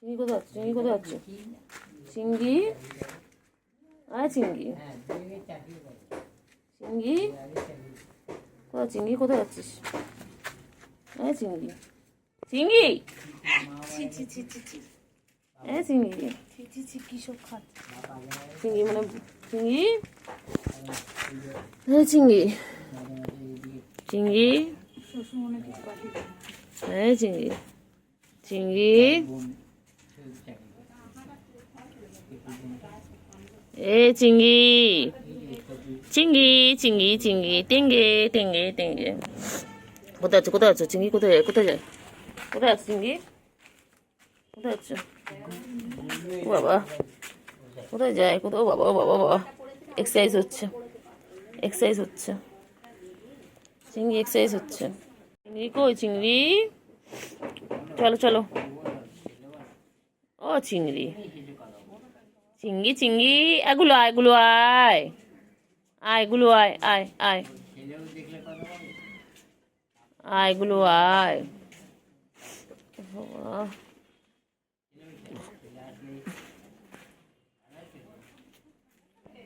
চিংড়ি কোথায় যাচ্ছে? চিংড়ি, আয় চিংড়ি, চিংড়ি কোথায়? চিংড়ি কোথায় যাচ্ছিস? আয় চিংড়ি, চিংড়ি, হ্যাঁ চিংড়ি, কি সব খাচ্ছে চিংড়ি, মানে চিংড়ি, হ্যাঁ চিংড়ি, চিংড়ি, হ্যাঁ চিংড়ি, চিংড়ি, এ চিংড়ি, চিংড়ি, চিংড়ি, চিংড়ি, টেঙ্গে টেঙ্গে টেঙ্গে, কোথায় আছো? কোথায় আছো চিংড়ি? কোথায় যায়? কোথায় যায়? কোথায় আছে চিংড়ি? কোথায় আছো? ও বাবা, কোথায় যায়? কোথাও? বাবা বাবা বাবা, এক্সারসাইজ হচ্ছে, এক্সারসাইজ হচ্ছে, চিংড়ি এক্সারসাইজ হচ্ছে। চিংড়ি কই? চিংড়ি, চলো চলো, ও চিংড়ি, চিংড়ি, চিংড়ি, এগুলো আয়, এগুলো আয়, আয় এগুলো আয়, আয় আয়, আয় এগুলো আয়,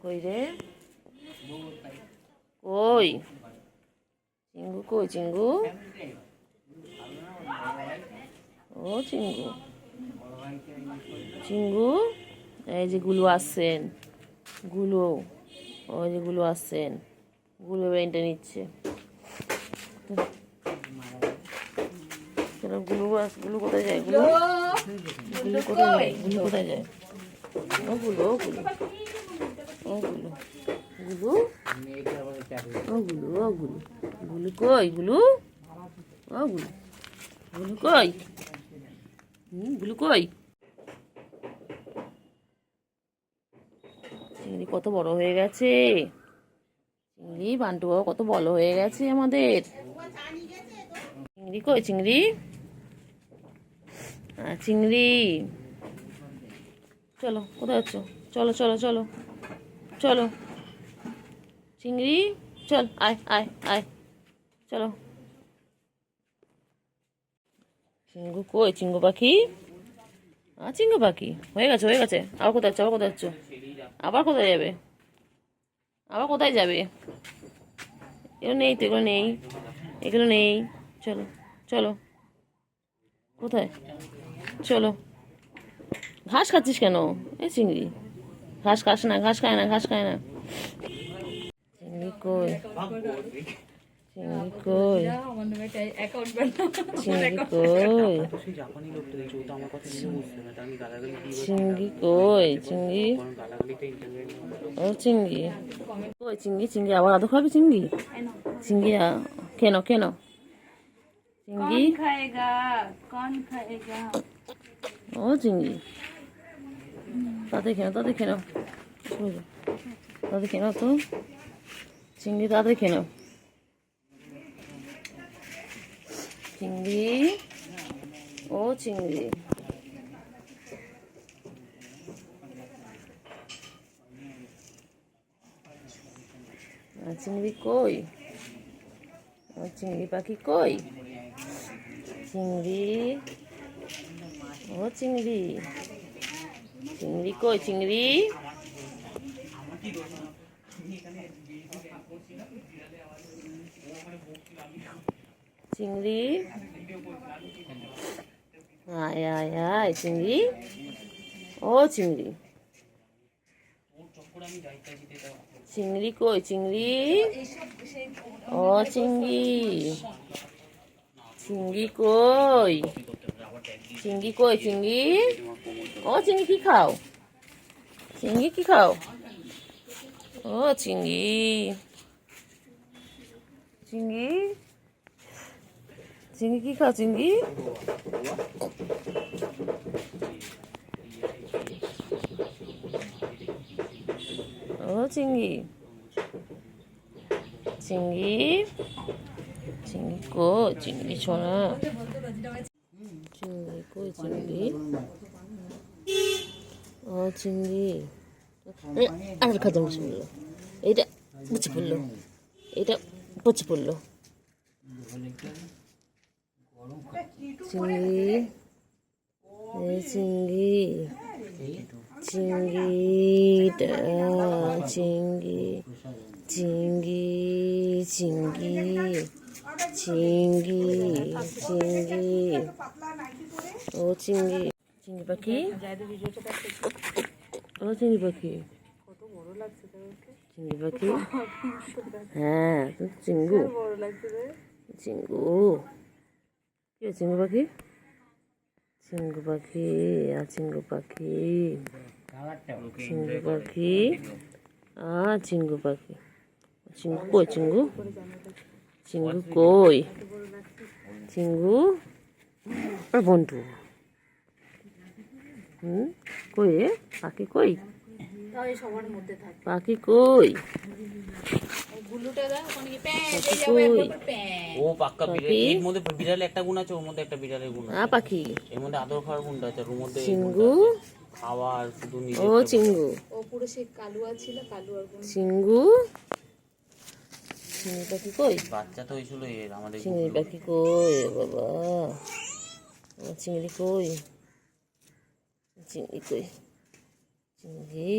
কই রে? কই চিঙ্গু? কই চিঙ্গু? ও চিঙ্গু, চিঙ্গু, এই যে গুলো আসছেন, গুলো, ওই যে গুলো আসছেন, গুলো বেনটা নিচ্ছে। গুলো গুলো কোথায় যায়? গুলো, গুলো কোথায় যায়? গুলো কোথায় যায়? ও গুলো, গুলো, ও গুলো, গুলো, ও গুলো, ও গুলো, গুলো কই? গুলো, ও গুলো, গুলো কই? গুলো কই? চিংড়ি কত বড় হয়ে গেছে! চিংড়ি, বান্টু বাবা কত বড় হয়ে গেছে আমাদের। চিংড়ি কই? চিংড়ি, চিংড়ি, চলো, কোথায় আছো? চলো চলো চলো চলো, চিংড়ি, চল, আয় আয় আয়, চলো। চিঙ্গু কই? চিঙ্গু পাখি, চিঙ্গু পাখি, হয়ে গেছে হয়ে গেছে। আবার কোথায় যাচ্ছ? আবার কোথায় যাচ্ছ? আবার কোথায় যাবে? আবার কোথায় যাবে? এগুলো নেই তো, এগুলো নেই, এগুলো নেই, চলো চলো, কোথায়? চলো। ঘাস খাচ্ছিস কেন? এই চিংড়ি, ঘাস খাস না, ঘাস খায় না, ঘাস খায় না। চিংড়ি কই? চিংড়ি কই? চিংড়ি কই? চিংড়ি কই? চিংড়ি, ও চিংড়ি কই? চিংড়ি, চিংড়ি আবার আদৌ খাবি? চিংড়ি, চিংড়ি কেন কেন? চিংড়ি, ও চিংড়ি, তাতে কেন, তাতে কেন, তাতে কেন তো? চিংড়ি তাতে কেন? চিংড়ি, ও চিংড়ি, চিংড়ি কই? চিংড়ি পাখি কই? চিংড়ি, ও চিংড়ি, চিংড়ি কই? চিংড়ি, চিংড়ি, আয় আয় আয় চিংড়ি, ও চিংড়ি, চিংড়ি কই? চিংড়ি, ও চিংড়ি, চিংড়ি কই? চিংড়ি কই? চিংড়ি, ও চিংড়ি কি খাও? চিংড়ি কি খাও? ও চিংড়ি, চিংড়ি, চিংড়ি কি খাও? চিংড়ি, ও চিংড়ি, চিংড়ি, চিংড়ি কই? চিংড়ি ছোনা, চিংড়ি কই? চিংড়ি, ও চিংড়ি, আর খাদ্য বসে পড়লো, এইটা বসে পড়লো, এইটা বসে পড়লো। চিংড়ি, এই চিংড়ি, চিংড়িটা, চিংড়ি, চিংড়ি, চিংড়ি, চিংড়ি, চিংড়ি, ও চিংড়ি, চিংড়ি পাখি, ও চিংড়ি পাখি, চিংড়ি পাখি, হ্যাঁ চিঙ্গু, চিঙ্গু, কি চিঙ্গু পাখি, চিঙ্গু পাখি, আর চিঙ্গু পাখি, চিঙ্গু পাখি, আর চিঙ্গু পাখি, চিঙ্গু কই, চিঙ্গু, চিঙ্গু কই, চিঙ্গু আর বন্টু, কই রে পাখি কই, পাখি কই, ও পাক্কা বিড়াল, এর মধ্যে বিড়াল একটা গুণ আছে, ওর মধ্যে একটা বিড়ালের গুণ আছে। পাখি এর মধ্যে আদর খাওয়ার গুণটা আছে, ওর মধ্যে চিঙ্গু, খাওয়া আর শুধু ও চিঙ্গু, ও পুরো সেই কালুয়া ছিল, কালুয়ার গুণ। চিঙ্গু, চিংড়ি পাখি কই, বাচ্চা তো হয়েছিল এর আমাদের। চিংড়ি পাখি কই বাবা, আমার চিংড়ি কই, চিংড়ি কই, চিংড়ি,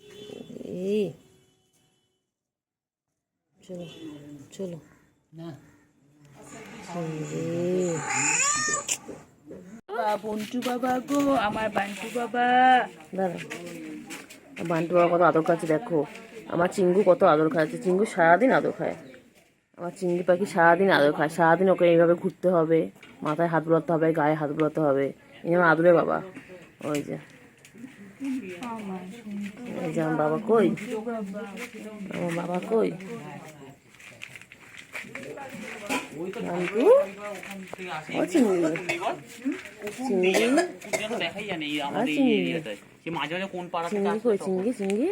চিংড়ি, চলো চলো না চিংড়ি, বন্টু বাবা গো, আমার বান্টু বাবা। দাঁড়া, বান্টু বাবা কত আদর খাচ্ছে দেখো, আমার চিঙ্গু কত আদর খাচ্ছে, চিঙ্গু সারাদিন আদর খায়, আমার চিংড়ি পাখি সারাদিন আদর খায়, সারাদিন ওকে এইভাবে ঘুরতে হবে, মাথায় হাত বুলাতে হবে, গায়ে হাত বুলাতে হবে, এই আমার আদরে বাবা, ওই যে, এই যে আমার বাবা কই, আমার বাবা কই, বান্টু, ও চিংড়ি, চিংড়ি, দেখাই জানে আর আমাদের এই চিংড়ি, এরিয়াতে সে মাঝে মাঝে কোন পাড়া থেকে চিংড়ি আসে কই, তখন। চিংড়ি, চিংড়ি,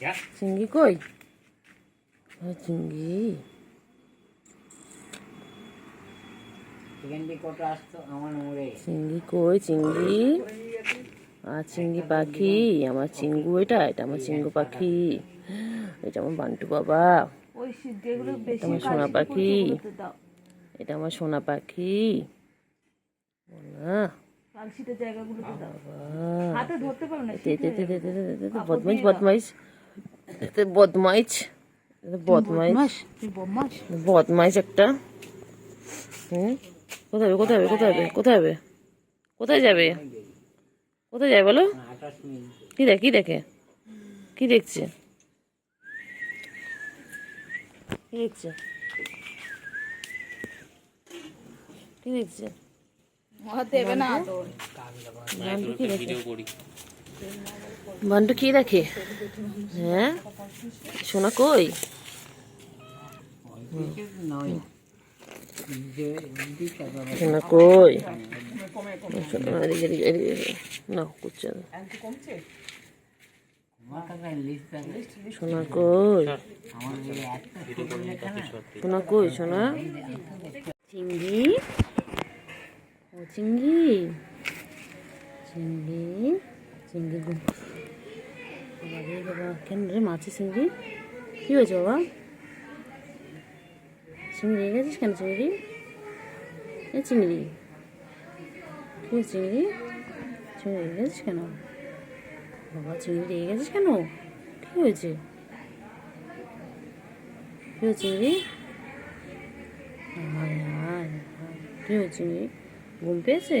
যা, চিংড়ি কই, ও চিংড়ি, চিংড়ি কই, চিংড়ি, আর চিংড়ি পাখি, আমার চিঙ্গু, এটা এটা আমার চিঙ্গু পাখি, এটা আমার বান্টু বাবা, এটা আমার সোনা পাখি, এটা আমার সোনা পাখি, না বদমাইশ, বদমাইশ, বদমাইশ, বদমাইশ, বদমাইশ একটা, কোথায় হবে, কোথায় হবে, কোথায় হবে, কোথায় হবে, কোথায় যাবে, কোথায় যাবে বলো, কি দেখে, কি দেখে, কি দেখছে, কি দেখছে, কি দেখছে, দেবে না আদর। বান্টু কি দেখে, ভিডিও করি। বান্টু কি দেখে, হ্যাঁ সোনা কই, সোনা কই, এদিকে এদিকে এদিকে, না করছে না, সোনা কই, সোনা কই, সোনা, চিংড়ি, ও চিংড়ি, চিংড়ি, চিংড়ি গো বাবা রে বাবা, কেন রে মাছি চিংড়ি, কি হয়েছে বাবা, চিংড়ি রেগে গেছিস কেন, চিংড়ি, এ চিংড়ি, কি হয়েছে চিংড়ি, চিংড়ি রেগে গেছিস কেন বাবা, চিংড়ি রেগে গেছিস কেন, কি হয়েছে, কি হয়েছে চিংড়ি, কি হয়েছে চিংড়ি, ঘুম পেয়েছে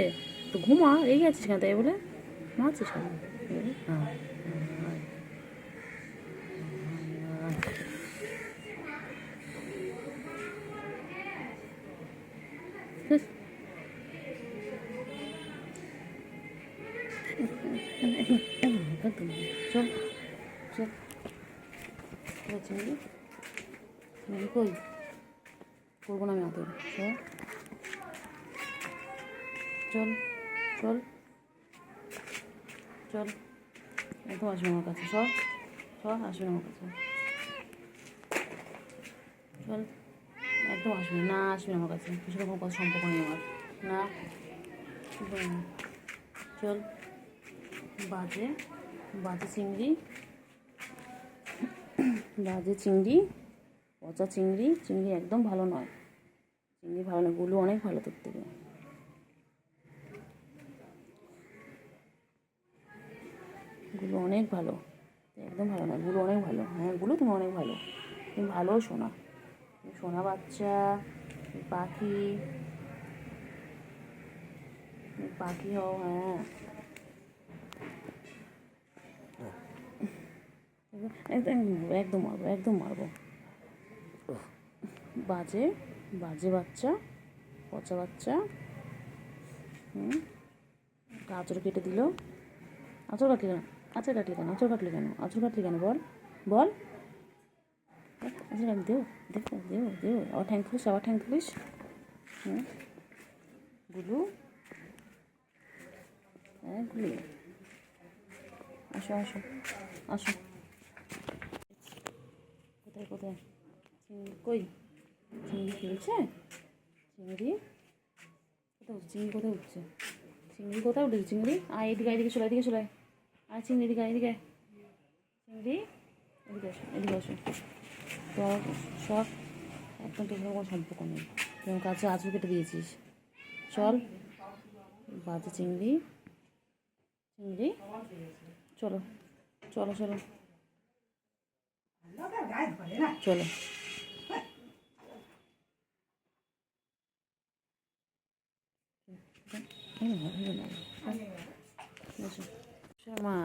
তো ঘুমা, রেগে আছিস কেন তাই বলে, মাছিস কেন, হ্যাঁ চল চল, চিংড়ি, চিংড়ি কই, করবো না আমি আদর, চল চল চল, একদম আসবে আমার কাছে, সর সর, আসবে আমার কাছে, চল, একদম আসবে না, আসবে আমার কাছে, কিছু রকম কথা সম্পর্ক নেই আমার, না চল, বাজে বাজে চিংড়ি, বাজে চিংড়ি, পচা চিংড়ি, চিংড়ি একদম ভালো নয়, চিংড়ি ভালো নয়, গুলো অনেক ভালো তোর থেকে। গুলো অনেক ভালো, একদম ভালো না, গুলো অনেক ভালো। হ্যাঁ গুলো তুমি অনেক ভালো, তুমি ভালো শোনা, তুমি সোনা বাচ্চা, তুমি পাখি, তুমি পাখি হও। হ্যাঁ একদম একদম মারবো, একদম মারবো। বাজে বাজে বাচ্চা, পচা বাচ্চা। আঁচড় কেটে দিল। আঁচড় কাটলি কেন? আঁচড় কাটলি কেন? আঁচড় কাটলি কেন? আঁচড় কাটলি কেন? বল বল। আচ্ছা দেও দেও দেও দেও, আবার ঠ্যাং তুলিস, আবার ঠ্যাং তুলিস। গুলু, হ্যাঁ গুলু, আসো আসো আসো। কোথায় কোথায় চিংড়ি কই? চিংড়ি খেলছে? চিংড়ি কোথায় উঠছে? চিংড়ি কোথায় উঠছে? চিংড়ি কোথায় উঠেছে? চিংড়ি আয় এদিকে, এদিকে চলে, এদিকে চলে আয়। চিংড়ি এদিকে, এদিকে চিংড়ি, এদিকে আসো, এদিকে আসো। তো সব একদম তোর কোনো সম্পর্ক নেই, তুই আমার কাছে আঁচড় কেটে দিয়েছিস। চল বাজে চিংড়ি, চিংড়ি চলো চলো চলো চলো। মা,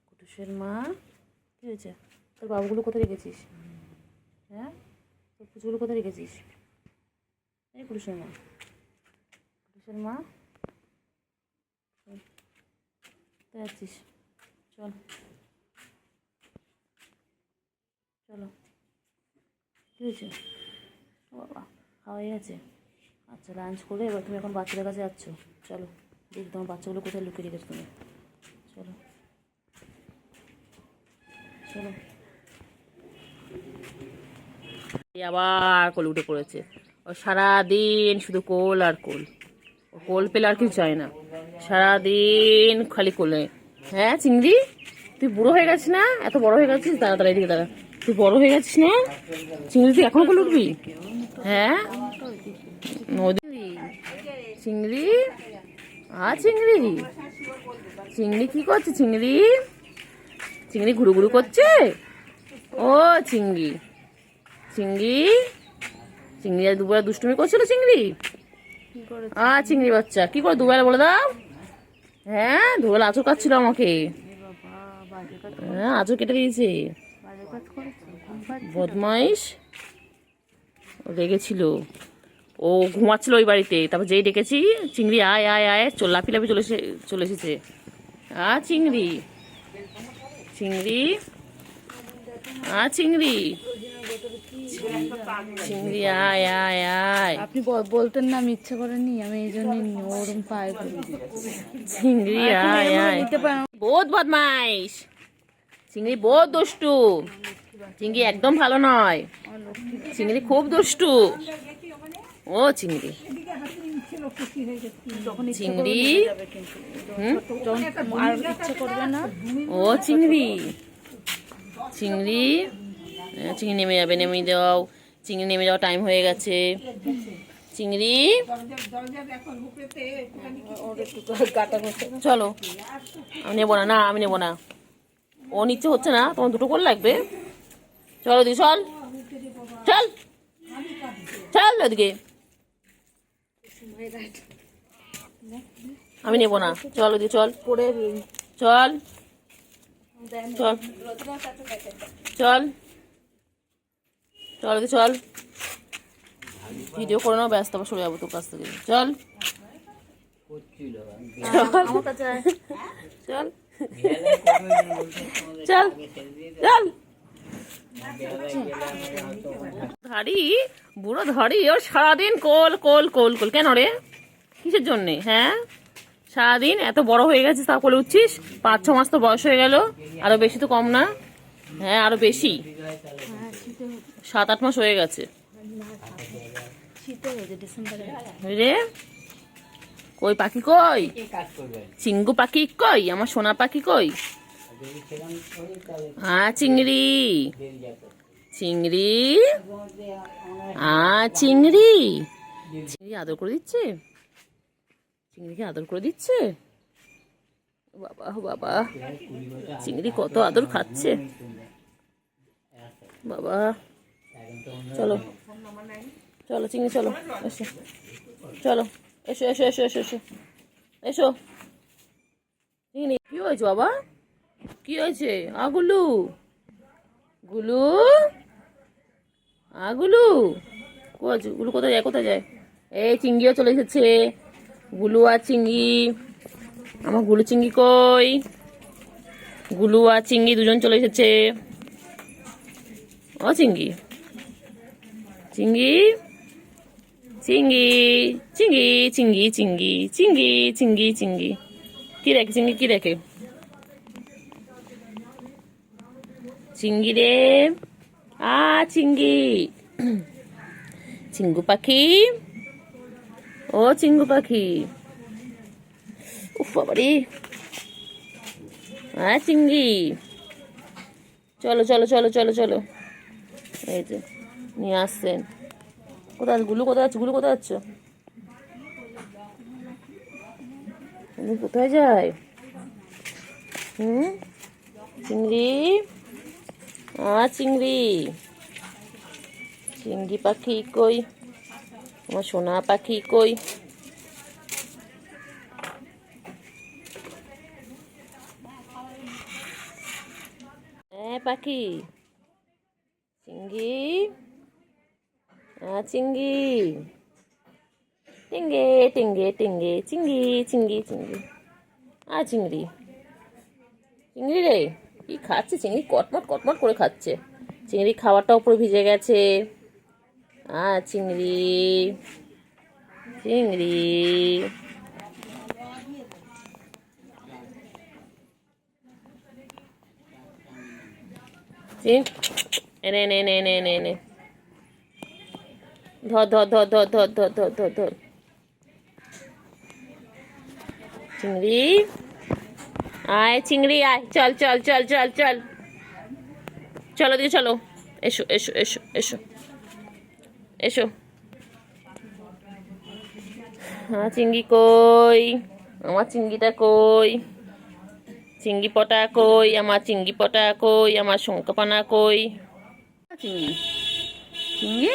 কুটুসের মা, কী হয়েছে? তোর বাবুগুলো কোথায় রেখেছিস? হ্যাঁ তোর পুজোগুলো কোথায় রেখেছিস? এই কুটুসের মা, কুটুসের মা কোথায় যাচ্ছিস? চল চলো। কী হয়েছে? ও বাবা, খাওয়া হয়ে গেছে? আচ্ছা লাঞ্চ করে এবার তুমি এখন বাচ্চাদের কাছে যাচ্ছ। চলো দেখি তোমার বাচ্চাগুলো কোথায় লুকিয়ে রেখেছো তুমি। চলো চলো। আবার কোল উঠে পড়েছে। ও সারাদিন শুধু কোল আর কোল, ও কোল পেলে আর কিছু চায় না, সারাদিন খালি কোলে। হ্যাঁ চিংড়ি, তুই বুড়ো হয়ে গেছিস না? এত বড় হয়ে গেছিস? দাঁড়া দাঁড়া এদিকে দাঁড়া, তুই বড় হয়ে গেছিস না চিংড়ি? তুই এখনো কোলে উঠবি? হ্যাঁ নদী চিংড়ি, চিংড়ি, চিংড়ি কি করছে? চিংড়ি, চিংড়ি ঘুরু ঘুরু করছে। ও চিংড়ি, চিংড়ি, চিংড়ি আজ দুপুরে দুষ্টুমি করছিল চিংড়ি। চিংড়ি বাচ্চা কি করে দুবেলা বলে দাও? হ্যাঁ দুবেলা আঁচড় কাটছিল আমাকে, হ্যাঁ আঁচড় কেটে দিয়েছে। বদমাইশ, রেগেছিল, ও ঘুমাচ্ছিল ওই বাড়িতে। তারপর যেই ডেকেছি চিংড়ি আয় আয় আয়, লাফি লাফি চলে এসেছে। চিংড়ি, চিংড়ি, চিংড়ি, চিংড়ি আয় আয় আয়। আপনি বলতেন না, আমি ইচ্ছা করেনি, আমি এই জন্য ওরম পায়ে চিংড়ি আয় আয়। বহুত বদমাইশ চিংড়ি, বহুত দুষ্টু চিংড়ি, একদম ভালো নয় চিংড়ি, খুব দুষ্টু। ও চিংড়ি, চিংড়ি, আর ইচ্ছা করবে না। ও চিংড়ি, চিংড়ি, চিংড়ি নেমে যাবে, নেমে দাও চিংড়ি, নেমে যাওয়া টাইম হয়ে গেছে। চিংড়ি চলো, আমি নেবো না, না আমি নেবো না, ও নিচ্ছে হচ্ছে না, তোমার দুটো করে লাগবে। চলো দি চল, চল চল ওদিকে, আমি নেবো না, চল ওদিকে চল, চল চল চল চল ওদিকে চল, ভিডিও করে নাও, ব্যস্ত আবার সরে যাবো তোর কাছ থেকে। চল চল চল চল, ধাড়ি বুড়ো ধাড়ি, ওর সারাদিন কোল কোল কোল কোল। কেন রে, কিসের জন্যে? হ্যাঁ সারাদিন এত বড় হয়ে গেছিস তা কোলে উঠছিস? 5-6 মাস তো বয়স হয়ে গেল, আরো বেশি তো কম না? হ্যাঁ আরো বেশি, 7-8 মাস হয়ে গেছে রে। কই পাখি কই? চিঙ্গু পাখি কই? আমার সোনা পাখি কই? চিংড়ি, চিংড়ি, চিংড়ি, চিংড়ি আদর করে দিচ্ছে, চিংড়িকে আদর করে দিচ্ছে। বাবা বাবা, চিংড়ি কত আদর খাচ্ছে বাবা। চলো চলো চিংড়ি, চলো এসো, চলো এসো এসো এসো এসো এসো এসো। চিংড়ি কি হয়েছে বাবা, কি হয়েছে? গুলু, গুলু, গুলু গুলু কোথায় যায়, কোথায় যায়? এই চিংড়িও চলে এসেছে, গুলু আর চিংড়ি। আমার গুলু চিংড়ি কই? গুলু আর চিংড়ি দুজন চলে এসেছে। ও চিংড়ি, চিংড়ি, চিংড়ি, চিংড়ি, চিংড়ি, চিংড়ি, চিংড়ি, চিংড়ি, চিংড়ি। কি দেখে চিংড়ি, কি দেখে? চিংড়ি রে, চিংড়ি, চিঙ্গু পাখি, ও চিঙ্গু পাখি। উফ বাবারে, চিংড়ি, চলো চলো চলো চলো চলো। এই যে নিয়ে আসছেন। কোথায় আছে গুলু, কোথায় আছে গুলু, কোথায় আছো? তুমি কোথায় যায়? চিংড়ি, চিংড়ি, চিংড়ি পাখি কই? আমার সোনা পাখি কই? পাখি, চিংড়ি, চিংড়ি, টিঙ্গে টিঙ্গে টিঙ্গে, চিংড়ি চিংড়ি চিংড়ি, চিংড়ি, চিংড়ি রে কি খাচ্ছে? চিংড়ি কটমট কটমট করে খাচ্ছে। চিংড়ি খাবারটা উপরে ভিজে গেছে। চিংড়ি, চিংড়ি, এনে এনে এনে এনে এনে এনে, ধর ধর ধর ধর ধর ধর ধর ধর ধর। চিংড়ি, চিংড়ি আয়, চল চল চল চল চল, চলো দিদি চলো, এসো এসো এসো এসো এসো। চিংড়ি কই? আমার চিংড়িটা কই? চিংড়ি পটা কই? আমার চিংড়ি পটা কই? আমার শঙ্কাপানা কই? চিংড়ি, চিংড়ি,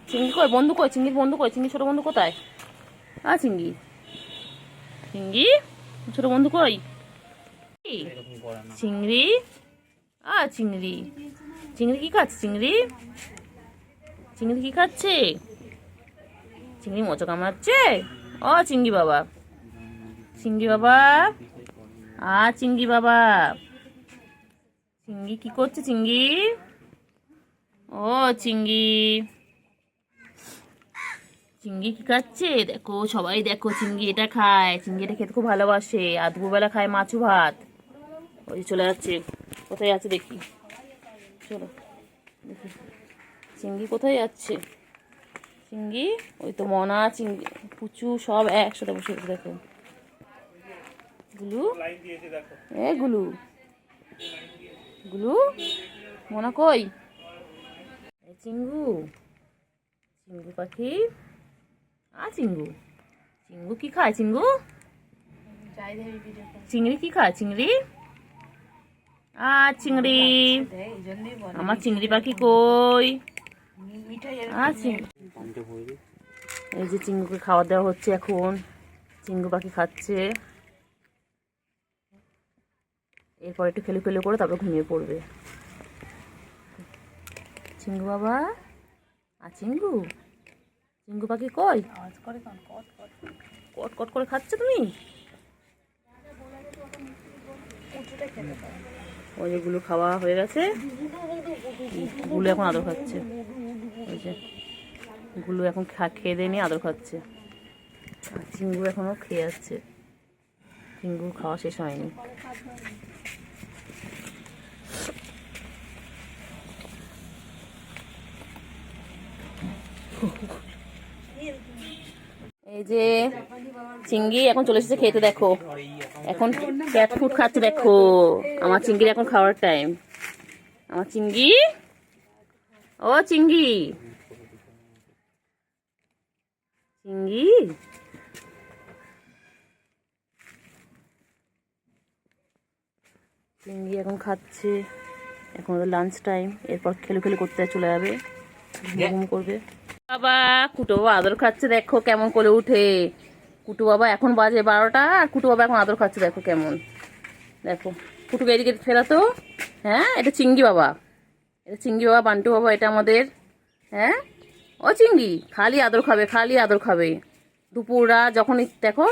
চিংড়ি কই? বন্ধু কই? চিংড়ির বন্ধু কই? চিংড়ি ছোট বন্ধু কোথায়? চিংড়ি, চিংড়ি ছোট বন্ধু কই? চিংড়ি, চিংড়ি, চিংড়ি কি খাচ্ছে? চিংড়ি, চিংড়ি কি খাচ্ছে? চিংড়ি মোচা কামড়াচ্ছে? চিংড়ি বাবা, চিংড়ি বাবা, চিংড়ি বাবা, চিংড়ি কি করছে? চিংড়ি, চিংড়ি, চিংড়ি কি খাচ্ছে? দেখো সবাই দেখো, চিংড়ি এটা খায়। চিংড়ি এটা খেতে খুব ভালোবাসে। আর দুপুরবেলা খায় মাছু ভাত। ওই চলে যাচ্ছে, কোথায় আছে দেখি, চলো দেখি চিংড়ি কোথায় যাচ্ছে। চিংড়ি, ওই তো মনা, চিংড়ি, পুচু সব একসাথে বসে গেছে। দেখো গুলু, গুলু, গুলু, মনা কই? চিঙ্গু, চিঙ্গু পাখি, চিঙ্গু, চিঙ্গু কি খায়? চিঙ্গু, চিংড়ি কি খায়? চিংড়ি, চিংড়ি, আমার চিংড়ি পাখি কই? এই যে চিঙ্গুকে খাওয়া দাওয়া হচ্ছে এখন। চিঙ্গু পাখি খাচ্ছে। এরপর একটু খেলে খেলে করে তারপর ঘুমিয়ে পড়বে। চিঙ্গু বাবা, চিঙ্গু, চিঙ্গু পাখি কই? কট কট করে খাচ্ছে তুমি? ওই যেগুলো খাওয়া হয়ে গেছে, গুলো এখন আদর খাচ্ছে। ওই যে গুলো এখন খেয়ে দিয়ে নিয়ে আদর খাচ্ছে। আর চিঙ্গু এখনো খেয়ে যাচ্ছে। চিঙ্গু খাওয়া শেষ হয়নি। এই যে চিংড়ি এখন চলে এসেছে খেতে। দেখো এখন ক্যাট ফুড খাচ্ছে। দেখো আমার চিংড়ির এখন খাওয়ার টাইম। আমার চিংড়ি, চিংড়ি, চিংড়ি, চিংড়ি এখন খাচ্ছে, এখন ওদের লাঞ্চ টাইম, এরপর খেলু খেলু করতে চলে যাবে, ঘুম করবে। বাবা কুটু বাবা আদর খাচ্ছে, দেখো কেমন করে উঠে। কুটু বাবা এখন বাজে 12টা, আর কুটু বাবা এখন আদর খাচ্ছে, দেখো কেমন। দেখো কুটুকে এদিকে ফেরাতো। হ্যাঁ এটা চিংড়ি বাবা, এটা চিংড়ি বাবা, বান্টু বাবা এটা আমাদের। হ্যাঁ ও চিংড়ি খালি আদর খাবে, খালি আদর খাবে। দুপুররা যখনই দেখো